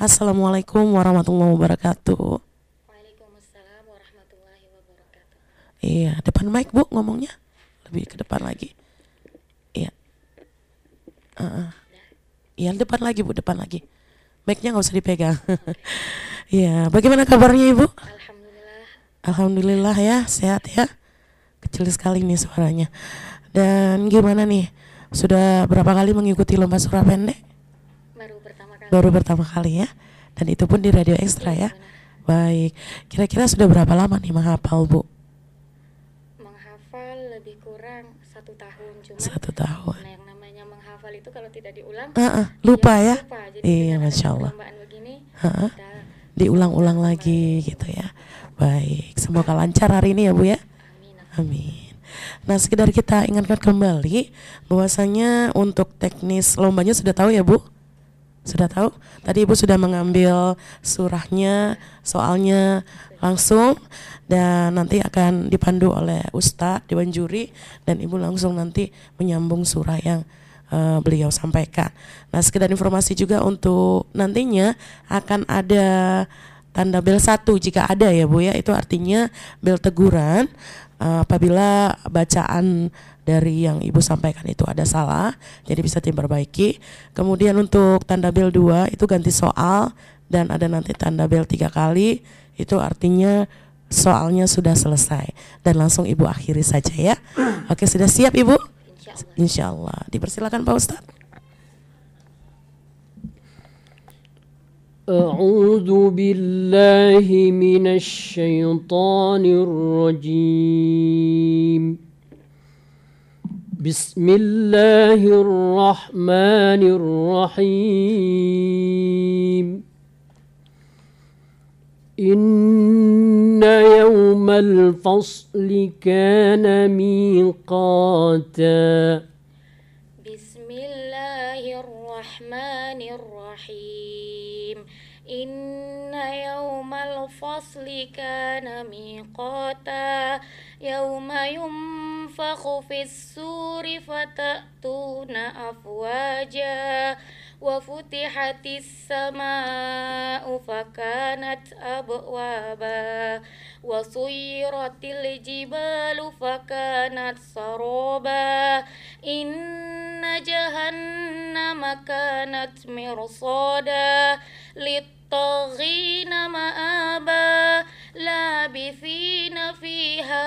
Assalamualaikum warahmatullahi wabarakatuh. Waalaikumsalam warahmatullahi wabarakatuh. Iya, depan mic Bu ngomongnya. Lebih ke depan lagi. Iya. Iya, depan lagi Bu, depan lagi. Mic-nya nggak usah dipegang. Iya, bagaimana kabarnya Ibu? Alhamdulillah. Alhamdulillah ya, sehat ya. Kecil sekali nih suaranya. Dan gimana nih? Sudah berapa kali mengikuti lomba surah pendek? Baru pertama kali ya. Dan itu pun di Radio Ekstra ya. Benar. Baik. Kira-kira sudah berapa lama nih menghafal Bu? Menghafal lebih kurang 1 tahun, cuman 1 tahun. nah yang namanya menghafal itu kalau tidak diulang Lupa ya? lupa. Jadi Iya, dengan Masya adanya Allah. perlombaan begini kita Diulang-ulang lagi gitu ya. Baik, semoga lancar hari ini ya Bu ya. amin. Amin. Nah, sekedar kita ingatkan kembali bahwasanya untuk teknis lombanya sudah tahu ya Bu? Sudah tahu? Tadi Ibu sudah mengambil surahnya, soalnya langsung, dan nanti akan dipandu oleh Ustadz Dewan Juri, dan Ibu langsung nanti menyambung surah yang beliau sampaikan. Nah, sekedar informasi juga untuk nantinya akan ada tanda bel 1 jika ada ya Bu ya, itu artinya bel teguran apabila bacaan dari yang Ibu sampaikan itu ada salah, jadi bisa diperbaiki. Kemudian untuk tanda bel 2 itu ganti soal, dan ada nanti tanda bel 3 kali, itu artinya soalnya sudah selesai, dan langsung Ibu akhiri saja ya. Oke, sudah siap Ibu? Insya Allah. Dipersilakan Pak Ustadz. أعوذ بالله من الشيطان الرجيم بسم الله الرحمن الرحيم إن يوم الفصل كان ميقاتا Bismillahirrahmanirrahim. Inna yawmal fasli kana miqata yawma yunfakhu fis suri fatatuna afwaja wa futihatis samaa'u fakanat abwaba wa suyiratil jibalu fakanat saraba inna jahannama kanat mirsada littaghina ma'aba labithina fiha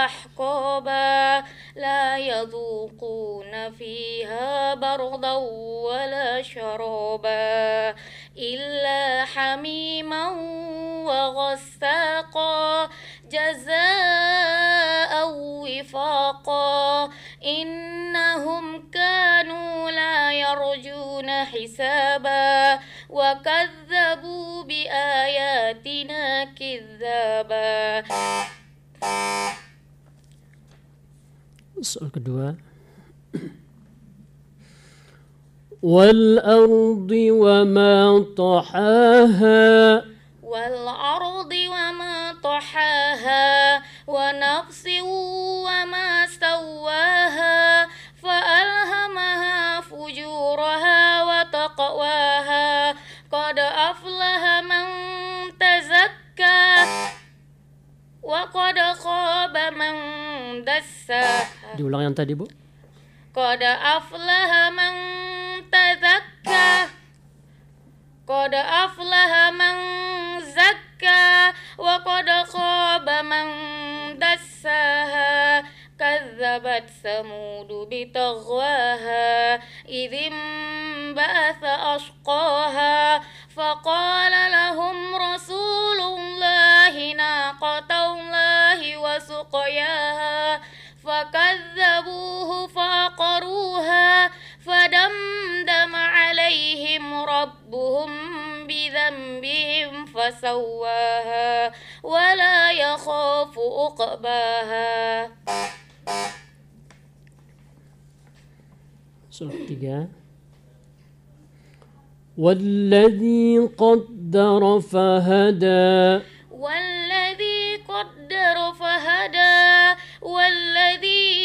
ahqaba la yadhuquna fiha bardan wala sharaba illa hamiman wa ghassaqa jazaa'an wifaqa innahum kanu la yarjuna hisaba wa kadzabu bi ayatina kidzaba. Soal kedua. Wal ardi wa ma tahaha wal ardi wa ma tahaha wa nafsin wa ma sawaha fa alhamaha fujuraha wa taqwaha qad aflaha man tazakka wa qad khaba man dassaha. Diulang yang tadi Bu. Qad aflaha man tazakka qad aflaha man zakka wa qad khaba man dassaha kazzabat samudu bitaghwaha idzim ba'atha ashqaha faqala lahum rasulullahi naqatallahi wa suqyaha fakazzabuhu faqaruha fadamdama alaihim rabbuhum bidhanbihim fasawwaha wala yakhafu uqbaha. Soal ketiga. Walladzi qaddara fahada والذي قدر فهدى والذي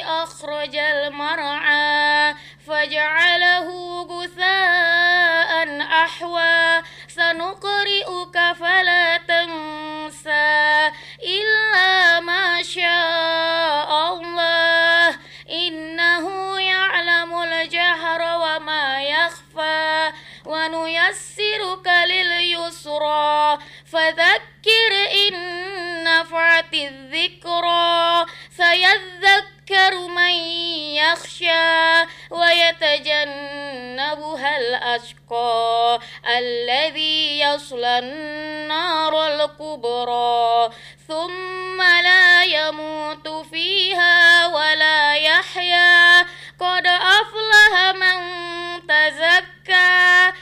أخرج المرعى فجعله غثاء أحوى سنقرئك فلا تنسى إلا ما شاء الله إنه يعلم الجهر وما يخفى ونيسرك لليسرى فذكر إن نفعت الذكرى سيذكر من يخشى ويتجنبها الأشقى الذي يصلى النار الكبرى ثم لا يموت فيها ولا يحيا قد أفلح من تزكى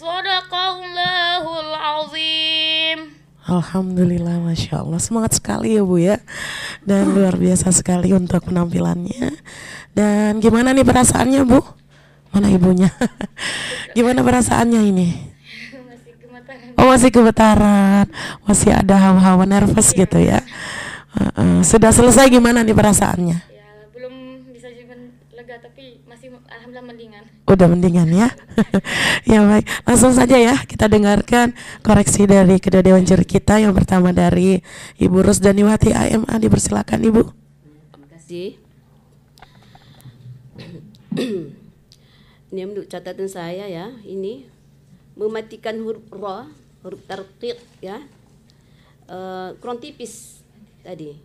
Sadaqallahul azim. Alhamdulillah, Masya Allah, semangat sekali ya Bu ya. Dan luar biasa sekali untuk penampilannya. Dan gimana nih perasaannya Bu? Mana ibunya? Gimana perasaannya ini? Masih gemetaran. Oh, masih gemetaran, masih ada hawa-hawa nervous gitu ya. Sudah selesai, gimana nih perasaannya? Ya, belum bisa juga lega tapi masih alhamdulillah mendingan. Udah mendingan ya. Ya baik, langsung saja ya kita dengarkan koreksi dari kedua dewan juri kita. Yang pertama dari Ibu Rusdaniwati AMA, dipersilakan Ibu. Terima kasih. Ini untuk catatan saya ya, ini mematikan huruf ra, huruf tarqiq ya. Kurang tipis tadi.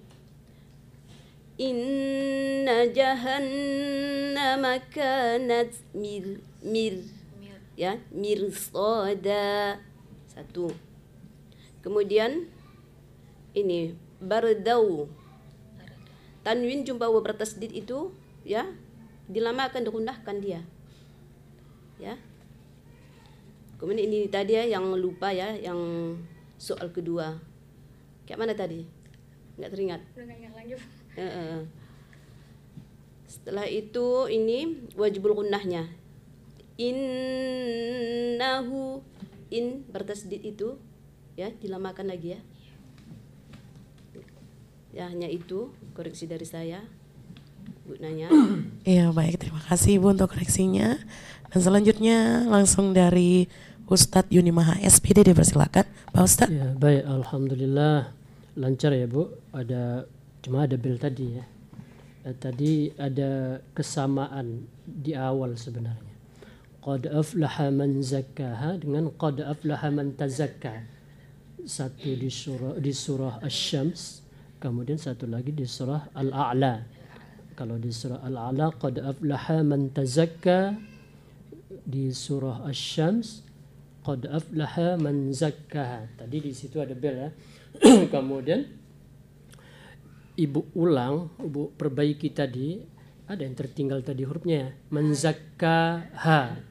Inna jahannama kanat ya, mirsada. Satu. Kemudian ini bardau. Tanwin jumpa wa bertasdid itu ya, dilamakan, dirundahkan dia. Ya. Kemudian ini tadi ya yang lupa ya, yang soal kedua. Kayak mana tadi? Enggak teringat. Udah nggak ingat lagi. Setelah itu ini wajibul gunnahnya. Innahu, in bertasdid itu ya, dilamakan lagi ya. Ya, hanya itu koreksi dari saya. Bu nanya. Iya baik, terima kasih Ibu untuk koreksinya. Dan selanjutnya langsung dari Ustadz Yunimaha SPD, dipersilakan Pak Ustadz. Ya, baik, alhamdulillah lancar ya Bu. Cuma ada bel tadi ya. Tadi ada kesamaan di awal sebenarnya. Qad aflaha man zakkaha dengan qad aflaha man tazakka. Satu di surah Asy-Syams, kemudian satu lagi di surah Al-A'la. Kalau di surah Al-A'la qad aflaha man tazakka, di surah Asy-Syams qad aflaha man zakkaha. Tadi di situ ada bel ya. Kemudian Ibu ulang, Ibu perbaiki tadi, ada yang tertinggal tadi hurufnya, menzakkaha.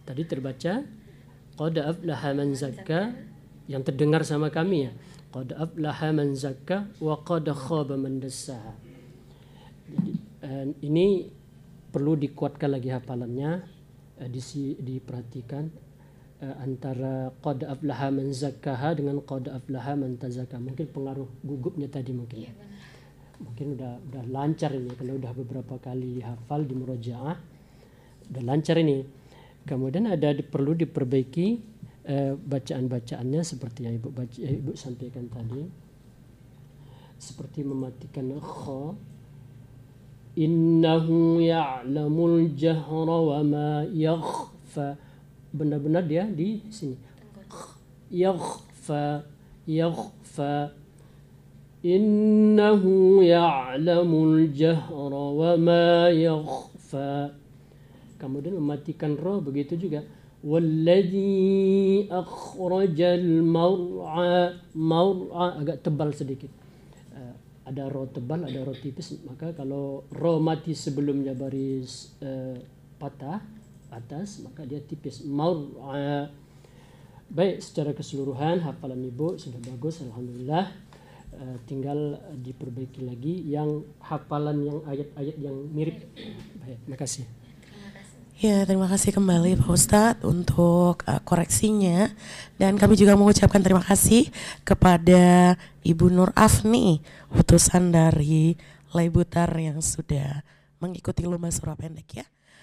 Tadi terbaca qad aflaha man zakka, yang terdengar sama kami ya. Qad aflaha man zakka wa qad khaba man dassaha. Ini perlu dikuatkan lagi hafalannya, diperhatikan antara qad aflaha man zakkaha dengan qad aflaha man tazakka. Mungkin pengaruh gugupnya tadi mungkin. Iya, benar. Mungkin udah lancar ini karena udah beberapa kali hafal di murojaah. Udah lancar ini. Kemudian perlu diperbaiki bacaan-bacaannya seperti yang Ibu sampaikan tadi. Seperti mematikan kha. Innahu ya'lamul jahra wa ma yakhfa. Benar-benar dia di sini. Yakhfa. Innahu ya'lamul jahra wa ma yakhfa. Kemudian mematikan ra, begitu juga. Walladzi akhrajal mar'a. Mar'a agak tebal sedikit. Ada ra tebal, ada ra tipis. Maka kalau ra mati sebelumnya baris patah atas, maka dia tipis. Mar'a. Baik, secara keseluruhan hafalan Ibu sudah bagus, alhamdulillah. Tinggal diperbaiki lagi yang hafalan yang ayat-ayat yang mirip. Baik, terima kasih. Ya, terima kasih kembali Pak Ustadz untuk koreksinya. Dan kami juga mengucapkan terima kasih kepada Ibu Nur Afni, utusan dari Laibutar yang sudah mengikuti lomba surah pendek ya.